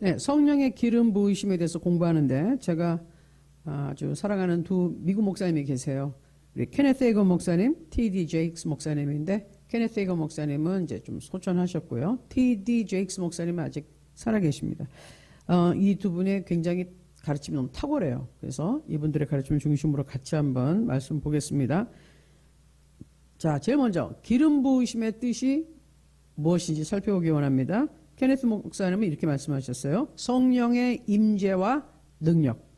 네, 성령의 기름 부으심에 대해서 공부하는데 제가 아주 사랑하는 두 미국 목사님이 계세요. 우리 케네스 헤이건 목사님, T.D. 제익스 목사님인데 케네스 헤이건 목사님은 이제 좀 소천하셨고요. T.D. 제익스 목사님은 아직 살아계십니다. 이 두 분의 굉장히 가르침이 너무 탁월해요. 그래서 이분들의 가르침을 중심으로 같이 한번 말씀 보겠습니다. 자, 제일 먼저 기름 부으심의 뜻이 무엇인지 살펴보기 원합니다. 케네스 목사님은 이렇게 말씀하셨어요. 성령의 임재와 능력,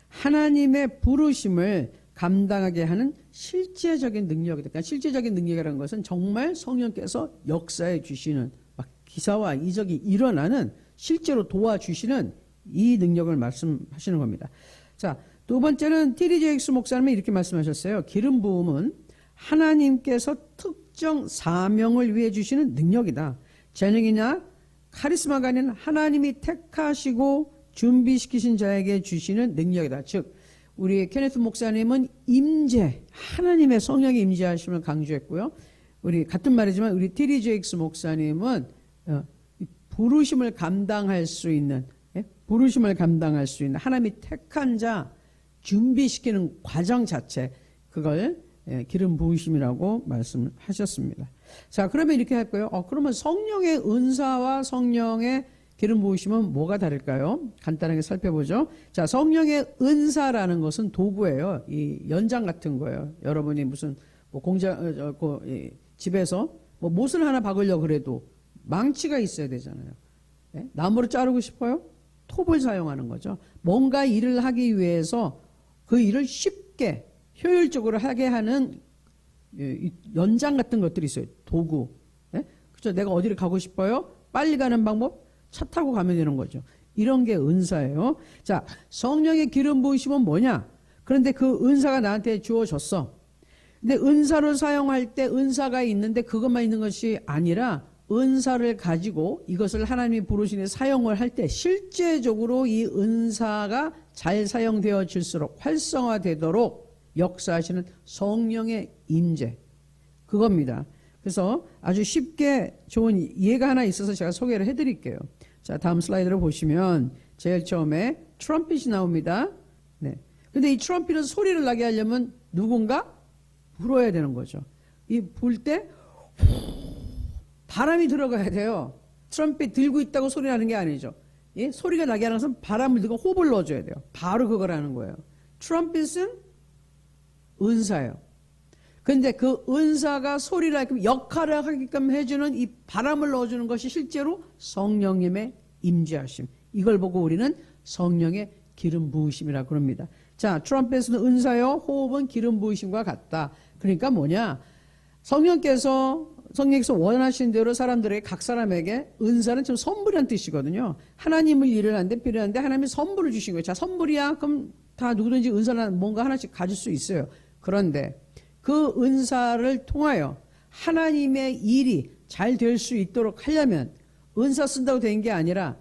하나님의 부르심을 감당하게 하는 실제적인 능력이다. 그러니까 실제적인 능력이라는 것은 정말 성령께서 역사해 주시는 막 기사와 이적이 일어나는 실제로 도와주시는 이 능력을 말씀하시는 겁니다. 자, 두 번째는 T.D. 제익스 목사님은 이렇게 말씀하셨어요. 기름 부음은 하나님께서 특정 사명을 위해 주시는 능력이다. 재능이나 카리스마가 아닌 하나님이 택하시고 준비시키신 자에게 주시는 능력이다. 즉 우리 케네스 목사님은 임재, 하나님의 성령의 임재하심을 강조했고요. 우리 같은 말이지만 우리 T.D. 제익스 목사님은 부르심을 감당할 수 있는, 부르심을 감당할 수 있는 하나님이 택한 자 준비시키는 과정 자체, 그걸 기름 부으심이라고 말씀하셨습니다. 자, 그러면 이렇게 할까요? 그러면 성령의 은사와 성령의 기름 부으심은 뭐가 다를까요? 간단하게 살펴보죠. 자, 성령의 은사라는 것은 도구예요. 이 연장 같은 거예요. 여러분이 무슨 뭐 집에서 뭐 못을 하나 박으려고 그래도 망치가 있어야 되잖아요. 네? 나무를 자르고 싶어요? 톱을 사용하는 거죠. 뭔가 일을 하기 위해서 그 일을 쉽게 효율적으로 하게 하는 연장 같은 것들이 있어요. 도구. 네? 그렇죠? 내가 어디를 가고 싶어요? 빨리 가는 방법? 차 타고 가면 되는 거죠. 이런 게 은사예요. 자, 성령의 기름 부으심은 뭐냐? 그런데 그 은사가 나한테 주어졌어. 근데 은사를 사용할 때 은사가 있는데 그것만 있는 것이 아니라 은사를 가지고 이것을 하나님이 부르시니 사용을 할 때 실제적으로 이 은사가 잘 사용되어질수록 활성화되도록 역사하시는 성령의 임재, 그겁니다. 그래서 아주 쉽게 좋은 예가 하나 있어서 제가 소개를 해드릴게요. 자, 다음 슬라이드를 보시면 제일 처음에 트럼펫이 나옵니다. 네. 근데 이 트럼펫은 소리를 나게 하려면 누군가 불어야 되는 거죠. 이 불 때 바람이 들어가야 돼요. 트럼펫 들고 있다고 소리 나는 게 아니죠. 예? 소리가 나게 하는 것은 바람을 들고 호흡을 넣어줘야 돼요. 바로 그걸 하는 거예요. 트럼펫은 은사예요. 근데 그 은사가 소리를 하게끔 역할을 하게끔 해주는 이 바람을 넣어주는 것이 실제로 성령님의 임재하심. 이걸 보고 우리는 성령의 기름 부으심이라고 그럽니다. 자, 트럼펫은 은사요, 호흡은 기름 부으심과 같다. 그러니까 뭐냐? 성령께서 원하신 대로 사람들에게 각 사람에게 은사는 좀 선물이라는 뜻이거든요. 하나님을 일을 하는데 필요한데 하나님이 선물을 주신 거예요. 자, 선물이야? 그럼 다 누구든지 은사는 뭔가 하나씩 가질 수 있어요. 그런데 그 은사를 통하여 하나님의 일이 잘 될 수 있도록 하려면 은사 쓴다고 된 게 아니라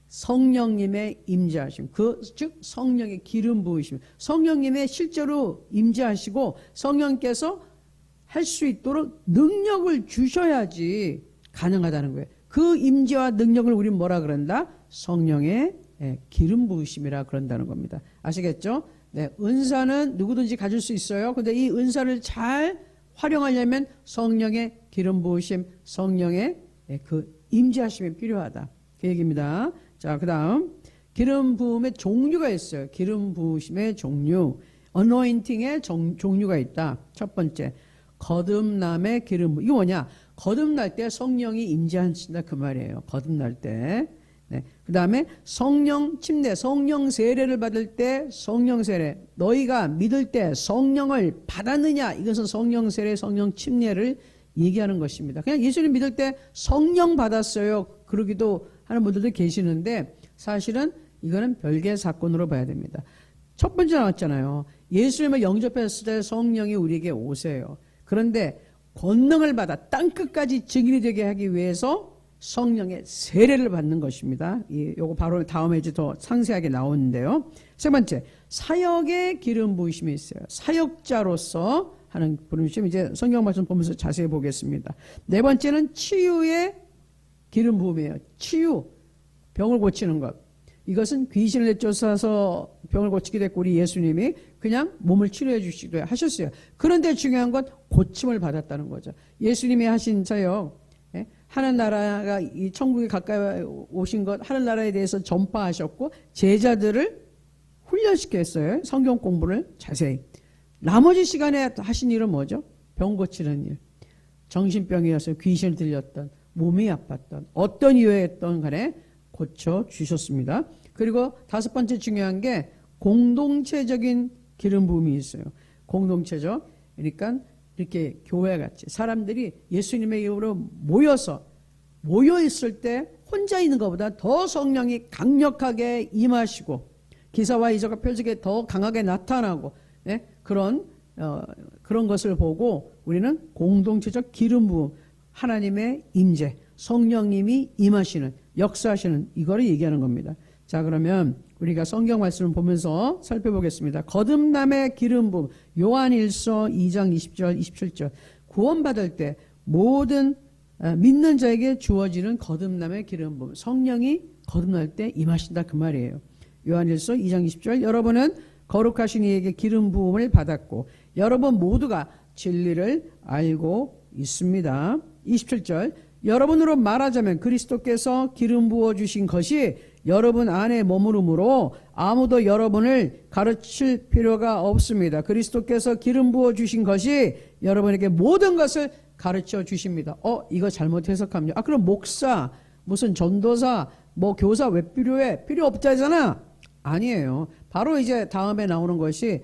성령님의 임재하심, 즉 성령의 기름 부으심, 성령님의 실제로 임재하시고 성령께서 할 수 있도록 능력을 주셔야지 가능하다는 거예요. 그 임재와 능력을 우리는 뭐라 그런다? 성령의 기름 부으심이라 그런다는 겁니다. 아시겠죠? 네, 은사는 누구든지 가질 수 있어요. 근데 이 은사를 잘 활용하려면 성령의 기름 부으심, 성령의 그 임재하심이 필요하다. 그 얘기입니다. 자, 그 다음 기름 부음의 종류가 있어요. 기름 부으심의 종류, 어노인팅의 종류가 있다. 첫 번째, 거듭남의 기름. 이거 뭐냐? 거듭날 때 성령이 임재하신다 그 말이에요. 거듭날 때. 네. 그 다음에 성령 침례, 성령 세례를 받을 때 성령 세례. 너희가 믿을 때 성령을 받았느냐? 이것은 성령 세례, 성령 침례를 얘기하는 것입니다. 그냥 예수님 믿을 때 성령 받았어요. 그러기도 하는 분들도 계시는데 사실은 이거는 별개의 사건으로 봐야 됩니다. 첫 번째 나왔잖아요. 예수님을 영접했을 때 성령이 우리에게 오세요. 그런데 권능을 받아 땅끝까지 증인이 되게 하기 위해서 성령의 세례를 받는 것입니다. 요거 바로 다음에 이제 더 상세하게 나오는데요. 세 번째, 사역의 기름 부으심이 있어요. 사역자로서 하는 부르심, 이제 성경 말씀 보면서 자세히 보겠습니다. 네 번째는 치유의 기름 부음이에요. 치유, 병을 고치는 것. 이것은 귀신을 내쫓아서 병을 고치기도 했고 우리 예수님이 그냥 몸을 치료해 주시기도 하셨어요. 그런데 중요한 건 고침을 받았다는 거죠. 예수님이 하신 사역, 하늘나라가 이 천국에 가까이 오신 것, 하늘나라에 대해서 전파하셨고 제자들을 훈련시켰어요. 성경 공부를 자세히. 나머지 시간에 하신 일은 뭐죠? 병 고치는 일. 정신병이었어요. 귀신을 들렸던, 몸이 아팠던, 어떤 이유였던 간에 고쳐주셨습니다. 그리고 다섯 번째 중요한 게 공동체적인 기름 부음이 있어요. 공동체적. 그러니까 이렇게 교회같이 사람들이 예수님의 이름으로 모여 있을 때 혼자 있는 것보다 더 성령이 강력하게 임하시고 기사와 이적과 표적에 더 강하게 나타나고 그런 것을 보고 우리는 공동체적 기름 부음, 하나님의 임재, 성령님이 임하시는, 역사하시는 이거를 얘기하는 겁니다. 자, 그러면 우리가 성경 말씀을 보면서 살펴보겠습니다. 거듭남의 기름 부음, 요한일서 2장 20절 27절. 구원받을 때 모든 믿는 자에게 주어지는 거듭남의 기름 부음, 성령이 거듭날 때 임하신다 그 말이에요. 요한일서 2장 20절. 여러분은 거룩하신 이에게 기름 부음을 받았고 여러분 모두가 진리를 알고 있습니다. 27절. 여러분으로 말하자면 그리스도께서 기름 부어주신 것이 여러분 안에 머무르므로 아무도 여러분을 가르칠 필요가 없습니다. 그리스도께서 기름 부어주신 것이 여러분에게 모든 것을 가르쳐 주십니다. 이거 잘못 해석합니다. 그럼 목사, 무슨 전도사, 교사 왜 필요해? 필요 없다잖아. 아니에요. 바로 이제 다음에 나오는 것이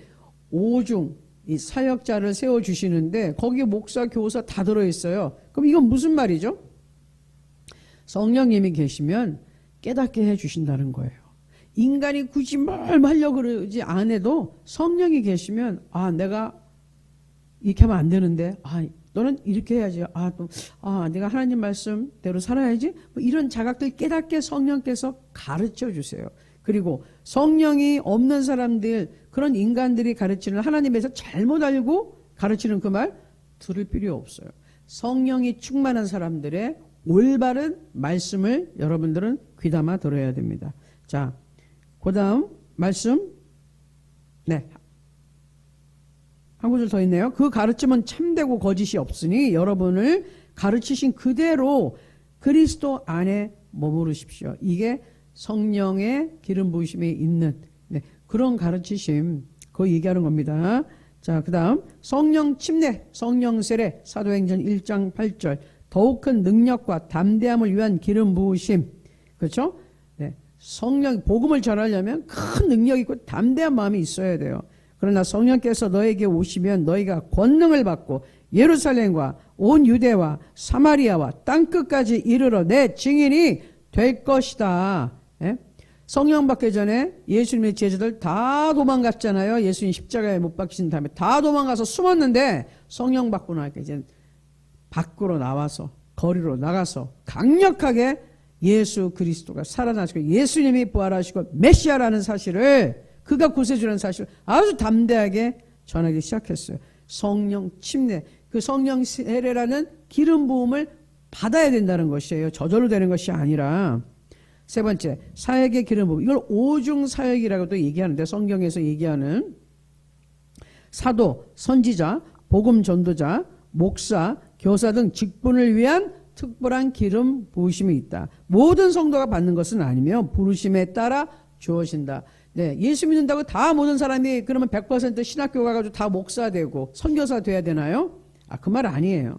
오중, 이 사역자를 세워주시는데 거기에 목사, 교사 다 들어있어요. 그럼 이건 무슨 말이죠? 성령님이 계시면 깨닫게 해주신다는 거예요. 인간이 굳이 뭘 하려고 그러지 않아도 성령이 계시면 내가 이렇게 하면 안 되는데 너는 이렇게 해야지. 내가 하나님 말씀대로 살아야지. 이런 자각들 깨닫게 성령께서 가르쳐 주세요. 그리고 성령이 없는 사람들, 그런 인간들이 가르치는 하나님에서 잘못 알고 가르치는 그 말 들을 필요 없어요. 성령이 충만한 사람들의 올바른 말씀을 여러분들은 귀담아 들어야 됩니다. 자, 그 다음 말씀. 한 구절 더 있네요. 그 가르침은 참되고 거짓이 없으니 여러분을 가르치신 그대로 그리스도 안에 머무르십시오. 이게 성령의 기름 부으심이 있는 그런 가르치심, 그거 얘기하는 겁니다. 자, 그 다음 성령 침례, 성령 세례, 사도행전 1장 8절. 더욱 큰 능력과 담대함을 위한 기름 부으심. 그렇죠? 성령, 복음을 전하려면 큰 능력이 있고 담대한 마음이 있어야 돼요. 그러나 성령께서 너에게 오시면 너희가 권능을 받고 예루살렘과 온 유대와 사마리아와 땅끝까지 이르러 내 증인이 될 것이다. 성령 받기 전에 예수님의 제자들 다 도망갔잖아요. 예수님 십자가에 못 박히신 다음에 다 도망가서 숨었는데 성령 받고 나니까 이제 밖으로 나와서 거리로 나가서 강력하게 예수 그리스도가 살아나시고 예수님이 부활하시고 메시아라는 사실을, 그가 구세주라는 사실을 아주 담대하게 전하기 시작했어요. 성령 침례, 그 성령 세례라는 기름 부음을 받아야 된다는 것이에요. 저절로 되는 것이 아니라. 세 번째, 사역의 기름 부음. 이걸 오중 사역이라고도 얘기하는데 성경에서 얘기하는 사도, 선지자, 복음 전도자, 목사, 교사 등 직분을 위한 특별한 기름 부으심이 있다. 모든 성도가 받는 것은 아니며 부르심에 따라 주어진다. 예수 믿는다고 다 모든 사람이 그러면 100% 신학교 가가지고 다 목사 되고 선교사 돼야 되나요? 그 말 아니에요.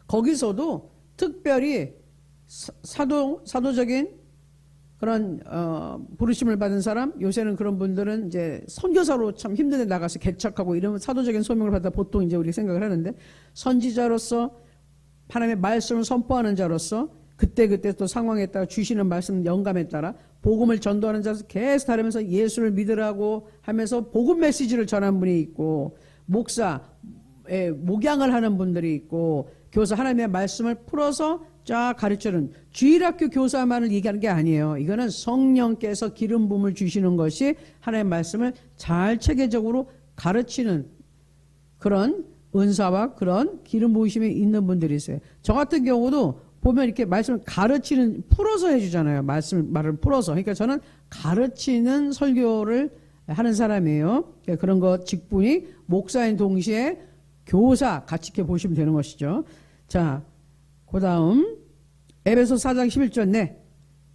거기서도 특별히 사도적인 그런 부르심을 받은 사람, 요새는 그런 분들은 이제 선교사로 참 힘든데 나가서 개척하고 이러면 사도적인 소명을 받아 보통 이제 우리 생각을 하는데, 선지자로서 하나님의 말씀을 선포하는 자로서 그때 또 상황에 따라 주시는 말씀 영감에 따라 복음을 전도하는 자로서 계속 다니면서 예수를 믿으라고 하면서 복음 메시지를 전하는 분이 있고, 목사, 목양을 하는 분들이 있고, 교사 하나님의 말씀을 풀어서 쫙 가르치는 주일학교 교사만을 얘기하는 게 아니에요. 이거는 성령께서 기름 부음을 주시는 것이 하나님의 말씀을 잘 체계적으로 가르치는 그런 은사와 그런 기름 부으심이 있는 분들이 있어요. 저 같은 경우도 보면 이렇게 말씀을 풀어서 해주잖아요. 말을 풀어서. 그러니까 저는 가르치는 설교를 하는 사람이에요. 그런 거 직분이 목사인 동시에 교사 같이 이렇게 보시면 되는 것이죠. 자, 그 다음 에베소 4장 11절 네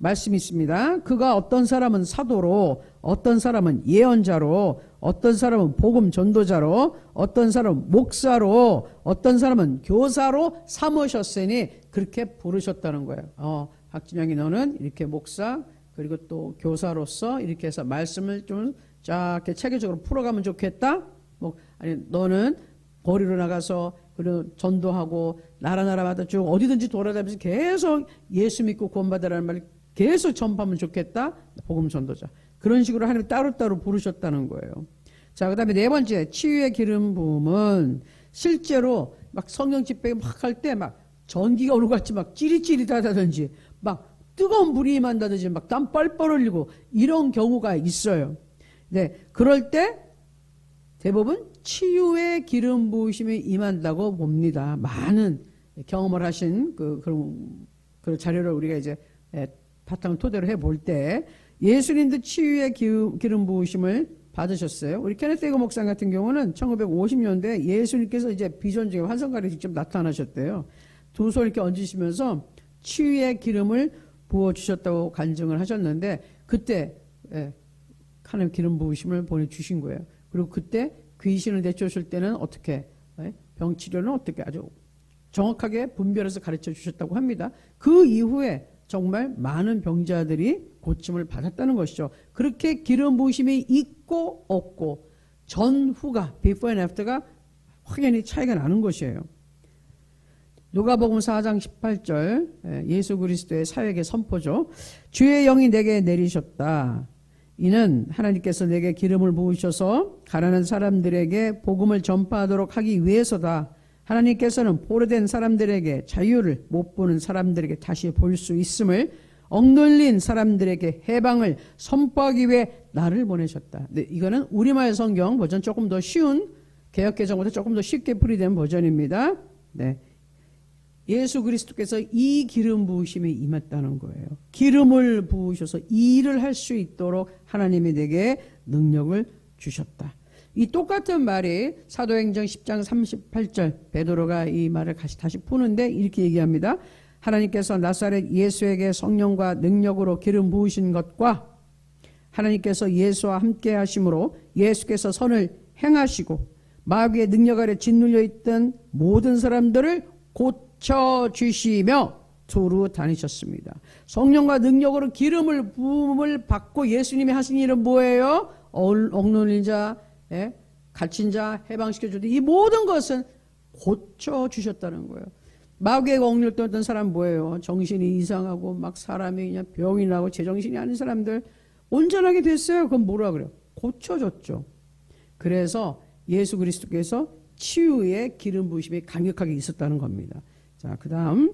말씀이 있습니다. 그가 어떤 사람은 사도로, 어떤 사람은 예언자로, 어떤 사람은 복음 전도자로, 어떤 사람은 목사로, 어떤 사람은 교사로 삼으셨으니 그렇게 부르셨다는 거예요. 박진영이 너는 이렇게 목사 그리고 또 교사로서 이렇게 해서 말씀을 좀 쫙 이렇게 체계적으로 풀어가면 좋겠다. 아니 너는 거리로 나가서 그리고 전도하고 나라마다 쭉 어디든지 돌아다니면서 계속 예수 믿고 구원받으라는 말을 계속 전파하면 좋겠다. 복음 전도자. 그런 식으로 하나님 따로따로 부르셨다는 거예요. 자, 그 다음에 네 번째, 치유의 기름 부음은 실제로 막 성령 집회 막 할 때 막 전기가 오는 것 같이 막 찌릿찌릿하다든지 막 뜨거운 불이 임한다든지 막 땀 뻘뻘 흘리고 이런 경우가 있어요. 네, 그럴 때 대부분 치유의 기름 부으심이 임한다고 봅니다. 많은 경험을 하신 그런 자료를 우리가 이제 바탕을 토대로 해볼 때 예수님도 치유의 기름 부으심을 받으셨어요. 우리 케네스 헤거 목사 같은 경우는 1950년대 예수님께서 이제 비전 중에 환상가에 직접 나타나셨대요. 두 손 이렇게 얹으시면서 치유의 기름을 부어주셨다고 간증을 하셨는데 그때 하나님 기름 부으심을 보내주신 거예요. 그리고 그때 귀신을 내쫓을 때는 어떻게 병 치료는 어떻게 아주 정확하게 분별해서 가르쳐 주셨다고 합니다. 그 이후에 정말 많은 병자들이 고침을 받았다는 것이죠. 그렇게 기름 부으심이 있고 없고 전후가 before and after가 확연히 차이가 나는 것이에요. 누가복음 4장 18절 예수 그리스도의 사역의 선포죠. 주의 영이 내게 내리셨다. 이는 하나님께서 내게 기름을 부으셔서 가난한 사람들에게 복음을 전파하도록 하기 위해서다. 하나님께서는 포로된 사람들에게 자유를, 못 보는 사람들에게 다시 볼 수 있음을, 억눌린 사람들에게 해방을 선포하기 위해 나를 보내셨다. 네, 이거는 우리말 성경 버전 조금 더 쉬운 개역개정보다 조금 더 쉽게 풀이된 버전입니다. 네. 예수 그리스도께서 이 기름 부으심에 임했다는 거예요. 기름을 부으셔서 일을 할 수 있도록 하나님이 내게 능력을 주셨다. 이 똑같은 말이 사도행전 10장 38절 베드로가 이 말을 다시 푸는데 이렇게 얘기합니다. 하나님께서 나사렛 예수에게 성령과 능력으로 기름 부으신 것과 하나님께서 예수와 함께 하심으로 예수께서 선을 행하시고 마귀의 능력 아래 짓눌려 있던 모든 사람들을 고쳐주시며 두루 다니셨습니다. 성령과 능력으로 기름을 부음을 받고 예수님이 하신 일은 뭐예요? 억눌린 자, 갇힌 자 해방시켜주듯 이 모든 것은 고쳐주셨다는 거예요. 마귀에 억눌렸던 사람 뭐예요? 정신이 이상하고 막 사람이 그냥 병이 나고 제정신이 아닌 사람들 온전하게 됐어요. 그건 뭐라 그래요? 고쳐줬죠. 그래서 예수 그리스도께서 치유의 기름 부으심이 강력하게 있었다는 겁니다. 자, 그 다음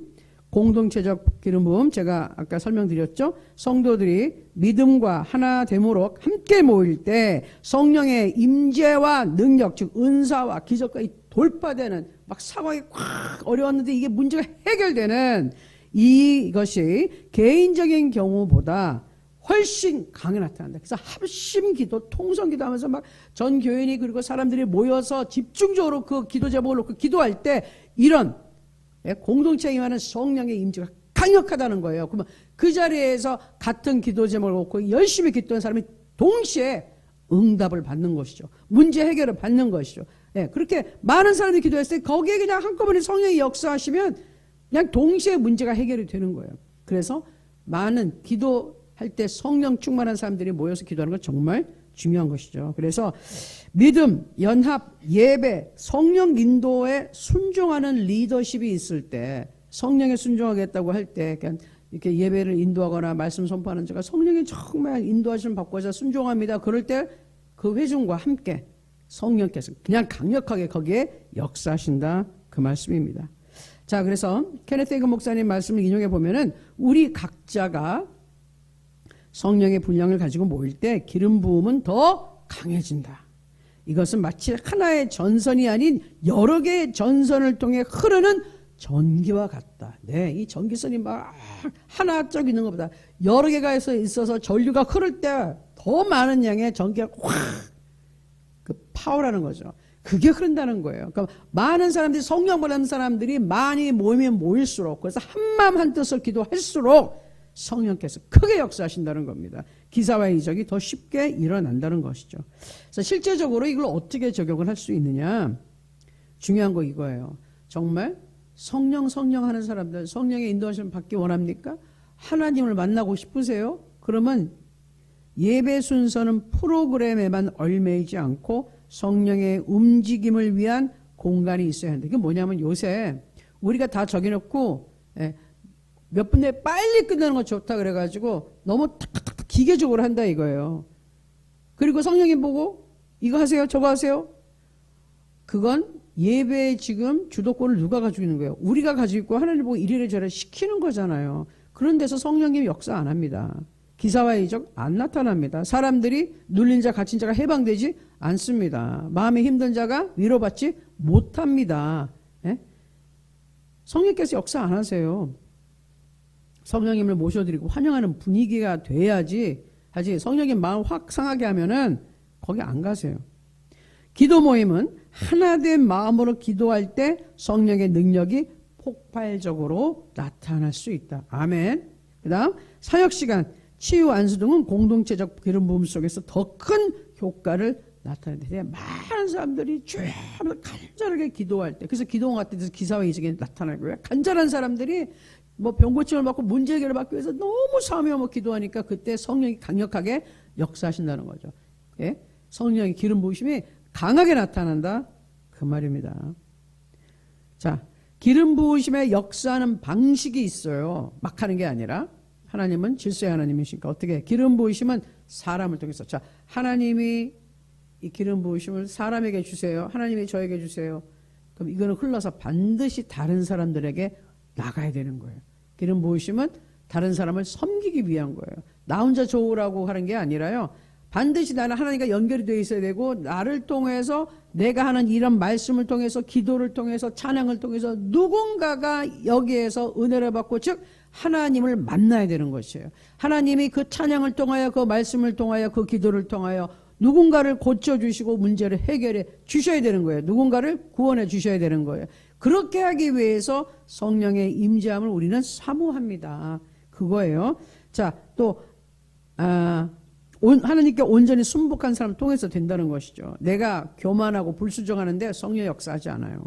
공동체적 기름 부음 제가 아까 설명드렸죠. 성도들이 믿음과 하나됨으로 함께 모일 때 성령의 임재와 능력 즉 은사와 기적과 돌파되는 막 상황이 꽉 어려웠는데 이게 문제가 해결되는 이것이 개인적인 경우보다 훨씬 강하게 나타난다. 그래서 합심기도, 통성기도 하면서 막 전 교인이 그리고 사람들이 모여서 집중적으로 그 기도 제목을 놓고 기도할 때 이런 공동체에 임하는 성령의 임재가 강력하다는 거예요. 그러면 그 자리에서 같은 기도 제목을 놓고 열심히 기도한 사람이 동시에 응답을 받는 것이죠. 문제 해결을 받는 것이죠. 그렇게 많은 사람들이 기도했을 때 거기에 그냥 한꺼번에 성령이 역사하시면 그냥 동시에 문제가 해결이 되는 거예요. 그래서 많은 기도할 때 성령 충만한 사람들이 모여서 기도하는 건 정말 중요한 것이죠. 그래서 믿음, 연합, 예배, 성령 인도에 순종하는 리더십이 있을 때 성령에 순종하겠다고 할 때 이렇게 예배를 인도하거나 말씀 선포하는 자가 성령이 정말 인도하시는 받고자 순종합니다. 그럴 때 그 회중과 함께 성령께서 그냥 강력하게 거기에 역사하신다 그 말씀입니다. 자, 그래서 케네스 헤거 목사님 말씀을 인용해 보면은 우리 각자가 성령의 분량을 가지고 모일 때 기름 부음은 더 강해진다. 이것은 마치 하나의 전선이 아닌 여러 개의 전선을 통해 흐르는 전기와 같다. 네, 이 전기선이 막 하나 쪽 있는 것보다 여러 개가 있어서 전류가 흐를 때 더 많은 양의 전기가 확 그 파워라는 거죠. 그게 흐른다는 거예요. 그러니까 많은 사람들이 성령 받는 사람들이 많이 모이면 모일수록 그래서 한마음 한뜻을 기도할수록 성령께서 크게 역사하신다는 겁니다. 기사와 이적이 더 쉽게 일어난다는 것이죠. 그래서 실제적으로 이걸 어떻게 적용을 할 수 있느냐? 중요한 거 이거예요. 정말 성령 하는 사람들, 성령의 인도하심을 받기 원합니까? 하나님을 만나고 싶으세요? 그러면 예배 순서는 프로그램에만 얽매이지 않고 성령의 움직임을 위한 공간이 있어야 한다. 이게 뭐냐면 요새 우리가 다 적어놓고 몇 분 내에 빨리 끝나는 거 좋다 그래가지고 너무 탁탁탁 기계적으로 한다 이거예요. 그리고 성령님 보고 이거 하세요 저거 하세요. 그건 예배에 지금 주도권을 누가 가지고 있는 거예요? 우리가 가지고 있고 하나님 보고 이래라 저래라 시키는 거잖아요. 그런 데서 성령님이 역사 안 합니다. 기사와 이적 안 나타납니다. 사람들이 눌린 자 갇힌 자가 해방되지 않습니다. 마음에 힘든 자가 위로받지 못합니다. 예? 성령께서 역사 안 하세요. 성령님을 모셔드리고 환영하는 분위기가 돼야지 하지 성령님 마음 확 상하게 하면은 거기 안 가세요. 기도 모임은 하나된 마음으로 기도할 때 성령의 능력이 폭발적으로 나타날 수 있다. 아멘. 그 다음 사역시간 치유 안수 등은 공동체적 기름 부음 속에서 더 큰 효과를 나타내는데 많은 사람들이 주여 간절하게 기도할 때 그래서 기도원 같은 데서 기사와 이적이 나타나고요. 간절한 사람들이 뭐 병고침을 받고 문제 해결을 받기 위해서 너무 사모하며 기도하니까 그때 성령이 강력하게 역사하신다는 거죠. 예? 성령의 기름 부으심이 강하게 나타난다 그 말입니다. 자, 기름 부으심의 역사하는 방식이 있어요. 막 하는 게 아니라 하나님은 질서의 하나님이시니까 어떻게 기름 부으심은 사람을 통해서 자 하나님이 이 기름 부으심을 사람에게 주세요. 하나님이 저에게 주세요. 그럼 이거는 흘러서 반드시 다른 사람들에게 나가야 되는 거예요. 기름 부으심은 다른 사람을 섬기기 위한 거예요. 나 혼자 좋으라고 하는 게 아니라요. 반드시 나는 하나님과 연결이 되어 있어야 되고 나를 통해서 내가 하는 이런 말씀을 통해서 기도를 통해서 찬양을 통해서 누군가가 여기에서 은혜를 받고 즉 하나님을 만나야 되는 것이에요. 하나님이 그 찬양을 통하여 그 말씀을 통하여 그 기도를 통하여 누군가를 고쳐주시고 문제를 해결해 주셔야 되는 거예요. 누군가를 구원해 주셔야 되는 거예요. 그렇게 하기 위해서 성령의 임재함을 우리는 사모합니다. 그거예요. 자, 또 하나님께 온전히 순복한 사람을 통해서 된다는 것이죠. 내가 교만하고 불수정하는데 성령 역사하지 않아요.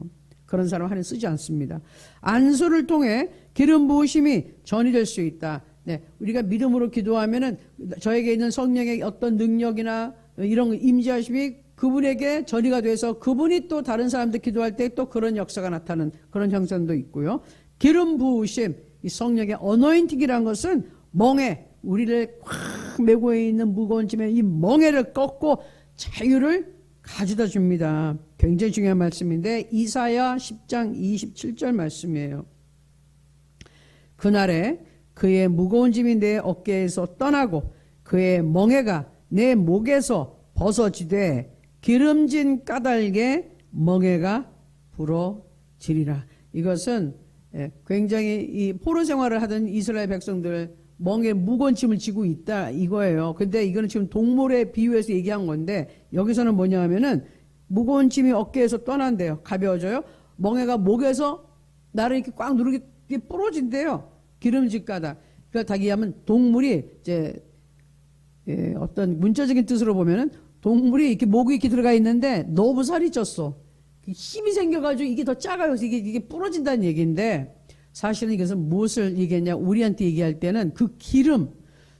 그런 사람 하나님 쓰지 않습니다. 안수를 통해 기름 부으심이 전이 될 수 있다. 네, 우리가 믿음으로 기도하면은 저에게 있는 성령의 어떤 능력이나 이런 임재하심이 그분에게 전이가 돼서 그분이 또 다른 사람들 기도할 때 또 그런 역사가 나타나는 그런 형상도 있고요. 기름 부으심, 이 성령의 어노인팅이라는 것은 멍에 우리를 꽉 메고 있는 무거운 짐에 이 멍에를 꺾고 자유를 가져다 줍니다. 굉장히 중요한 말씀인데 이사야 10장 27절 말씀이에요. 그날에 그의 무거운 짐이 내 어깨에서 떠나고 그의 멍에가 내 목에서 벗어지되 기름진 까닭에 멍에가 부러지리라. 이것은 굉장히 이 포로 생활을 하던 이스라엘 백성들 멍에 무거운 짐을 지고 있다 이거예요. 근데 이거는 지금 동물에 비유해서 얘기한 건데 여기서는 뭐냐 하면은 무거운 짐이 어깨에서 떠난대요. 가벼워져요. 멍에가 목에서 나를 이렇게 꽉 누르게 부러진대요. 기름진 까닭. 그러니까 다기하면 동물이 이제 어떤 문자적인 뜻으로 보면은 동물이 이렇게 목이 이렇게 들어가 있는데 너무 살이 쪘어. 힘이 생겨가지고 이게 더 작아요. 이게 부러진다는 얘기인데 사실은 이것은 무엇을 얘기했냐? 우리한테 얘기할 때는 그 기름,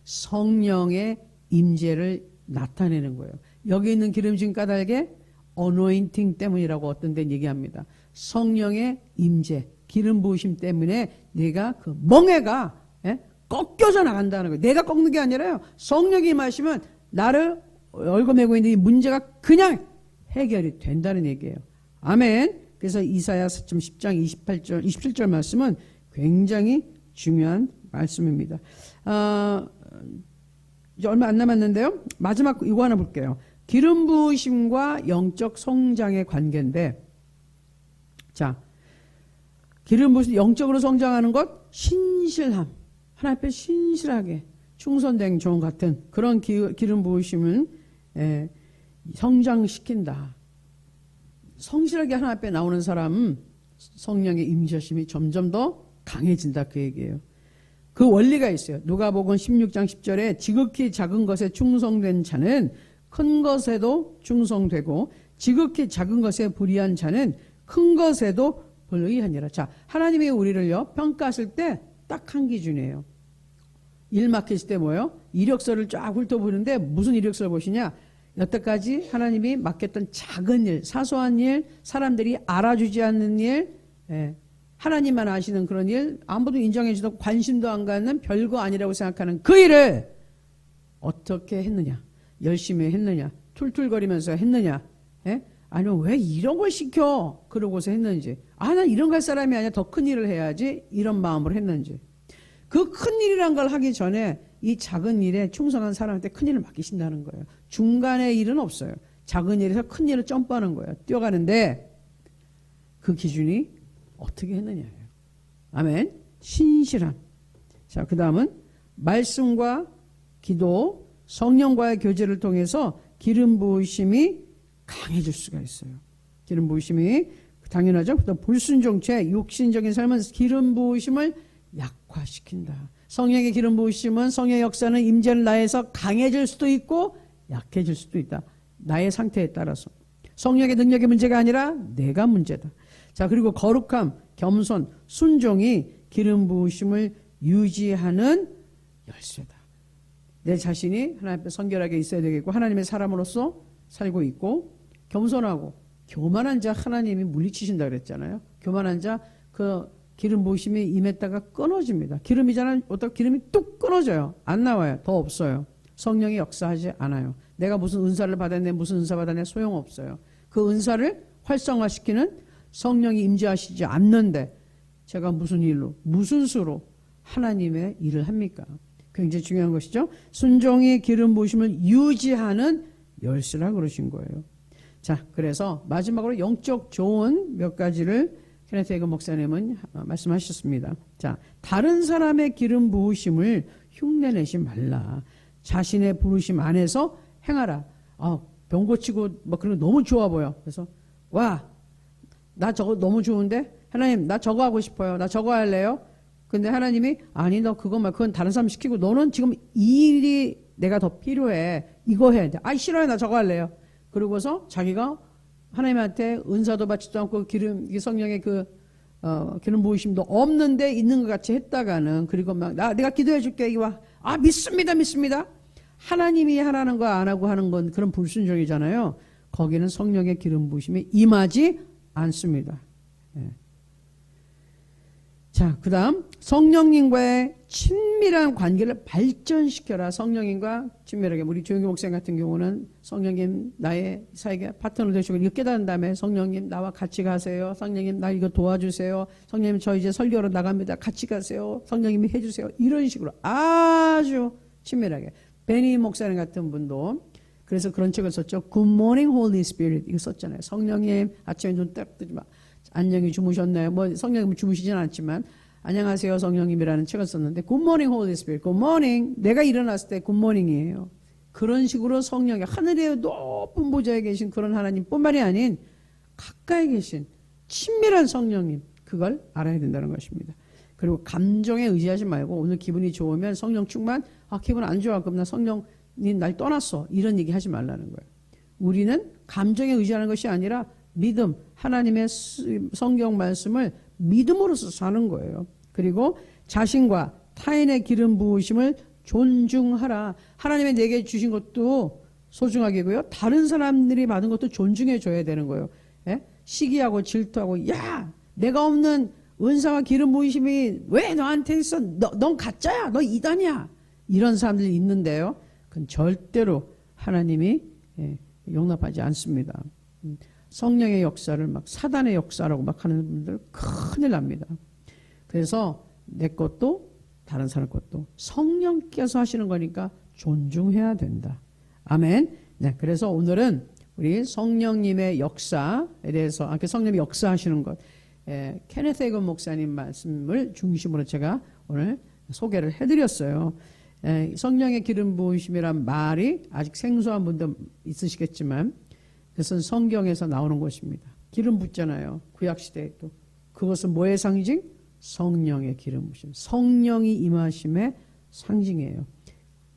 성령의 임재를 나타내는 거예요. 여기 있는 기름진 까닭에 어노인팅 때문이라고 어떤 데는 얘기합니다. 성령의 임재, 기름 부으심 때문에 내가 그 멍에가 꺾여져 나간다는 거예요. 내가 꺾는 게 아니라요. 성령이 임하시면 나를 얽어매고 있는 이 문제가 그냥 해결이 된다는 얘기예요. 아멘. 그래서 이사야 10장 27절 말씀은 굉장히 중요한 말씀입니다. 이제 얼마 안 남았는데요. 마지막 이거 하나 볼게요. 기름 부으심과 영적 성장의 관계인데 자, 기름 부으심 영적으로 성장하는 것, 신실함. 하나님 앞에 신실하게 충성된 종 같은 그런 기름 부으심을 성장시킨다. 성실하게 하나님 앞에 나오는 사람은 성령의 임재심이 점점 더 강해진다 그 얘기예요. 그 원리가 있어요. 누가복음 16장 10절에 지극히 작은 것에 충성된 자는 큰 것에도 충성되고 지극히 작은 것에 불의한 자는 큰 것에도 불의하니라. 자, 하나님이 우리를요 평가하실 때 딱 한 기준이에요. 일 맡기실 때 뭐예요? 이력서를 쫙 훑어보는데 무슨 이력서를 보시냐? 여태까지 하나님이 맡겼던 작은 일, 사소한 일, 사람들이 알아주지 않는 일, 하나님만 아시는 그런 일, 아무도 인정해 주도 관심도 안 갖는 별거 아니라고 생각하는 그 일을 어떻게 했느냐? 열심히 했느냐? 툴툴거리면서 했느냐? 아니면 왜 이런 걸 시켜? 그러고서 했는지. 난 이런 거 할 사람이 아니야. 더 큰 일을 해야지. 이런 마음으로 했는지. 그 큰 일이란 걸 하기 전에 이 작은 일에 충성한 사람한테 큰 일을 맡기신다는 거예요. 중간의 일은 없어요. 작은 일에서 큰 일을 점프하는 거예요. 뛰어가는데 그 기준이 어떻게 했느냐예요. 아멘. 신실함. 자, 그 다음은 말씀과 기도, 성령과의 교제를 통해서 기름 부으심이 강해질 수가 있어요. 기름 부으심이 당연하죠. 그다음 불순종체, 육신적인 삶은 기름 부으심을 약화시킨다. 성령의 기름 부으심은 성령의 역사는 임재는 나에서 강해질 수도 있고 약해질 수도 있다. 나의 상태에 따라서. 성령의 능력의 문제가 아니라 내가 문제다. 자, 그리고 거룩함, 겸손, 순종이 기름 부으심을 유지하는 열쇠다. 내 자신이 하나님 앞에 성결하게 있어야 되겠고 하나님의 사람으로서 살고 있고 겸손하고 교만한 자 하나님이 물리치신다 그랬잖아요. 교만한 자 그 기름 부으심이 임했다가 끊어집니다. 기름이잖아요. 어떤 기름이 뚝 끊어져요. 안 나와요. 더 없어요. 성령이 역사하지 않아요. 내가 무슨 은사를 받았네, 무슨 은사 받았네 소용없어요. 그 은사를 활성화시키는 성령이 임재하시지 않는데 제가 무슨 일로, 무슨 수로 하나님의 일을 합니까? 굉장히 중요한 것이죠. 순종의 기름 부으심을 유지하는 열쇠라 그러신 거예요. 자, 그래서 마지막으로 영적 조언 몇 가지를 케네트 해건 목사님은 말씀하셨습니다. 자, 다른 사람의 기름 부으심을 흉내내지 말라. 자신의 부르심 안에서 행하라. 병 고치고 뭐 그런 거 너무 좋아 보여. 그래서 와, 나 저거 너무 좋은데? 하나님, 나 저거 하고 싶어요. 나 저거 할래요? 근데 하나님이 아니 너 그것만 그건 다른 사람 시키고 너는 지금 이 일이 내가 더 필요해. 이거 해야 돼. 싫어요. 나 저거 할래요. 그러고서 자기가 하나님한테 은사도 받지도 않고 성령의 기름 부으심도 없는데 있는 것 같이 했다가는 그리고 막 내가 기도해 줄게. 이거 믿습니다. 하나님이 하라는 거 안 하고 하는 건 그런 불순종이잖아요. 거기는 성령의 기름 부으심이 임하지 않습니다. 자, 그 다음 성령님과의 친밀한 관계를 발전시켜라. 성령님과 친밀하게. 우리 조영기 목사님 같은 경우는 성령님 나의 사역의 파트너 되시고 이거 깨달은 다음에 성령님 나와 같이 가세요. 성령님 나 이거 도와주세요. 성령님 저 이제 설교로 나갑니다. 같이 가세요. 성령님이 해주세요. 이런 식으로 아주 친밀하게. 베니 목사님 같은 분도 그래서 그런 책을 썼죠. Good morning Holy Spirit 이거 썼잖아요. 성령님 아침에 눈 딱 뜨지 마. 안녕히 주무셨나요? 뭐 성령님은 주무시진 않지만 안녕하세요 성령님이라는 책을 썼는데 Good morning Holy Spirit. Good morning. 내가 일어났을 때 Good morning이에요. 그런 식으로 성령이 하늘의 높은 보좌에 계신 그런 하나님뿐만이 아닌 가까이 계신 친밀한 성령님 그걸 알아야 된다는 것입니다. 그리고 감정에 의지하지 말고 오늘 기분이 좋으면 성령 충만 기분 안 좋아 그럼 나 성령님 날 떠났어 이런 얘기 하지 말라는 거예요. 우리는 감정에 의지하는 것이 아니라 믿음, 하나님의 성경 말씀을 믿음으로써 사는 거예요. 그리고 자신과 타인의 기름 부으심을 존중하라. 하나님이 내게 주신 것도 소중하게고요. 다른 사람들이 받은 것도 존중해 줘야 되는 거예요. 시기하고 질투하고 야 내가 없는 은사와 기름 부으심이 왜 너한테 있어? 넌 가짜야. 너 이단이야. 이런 사람들이 있는데요. 그건 절대로 하나님이 용납하지 않습니다. 성령의 역사를 막 사단의 역사라고 막 하는 분들 큰일 납니다. 그래서 내 것도 다른 사람 것도 성령께서 하시는 거니까 존중해야 된다. 아멘. 네, 그래서 오늘은 우리 성령님의 역사에 대해서 성령님이 역사하시는 것 케네스 해건 목사님 말씀을 중심으로 제가 오늘 소개를 해드렸어요. 성령의 기름 부으심이란 말이 아직 생소한 분도 있으시겠지만 그것은 성경에서 나오는 것입니다. 기름 붓잖아요. 구약시대에도. 그것은 뭐의 상징? 성령의 기름 부으심. 성령이 임하심의 상징이에요.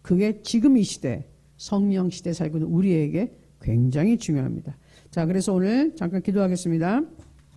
그게 지금 이 시대, 성령 시대 살고 있는 우리에게 굉장히 중요합니다. 자, 그래서 오늘 잠깐 기도하겠습니다.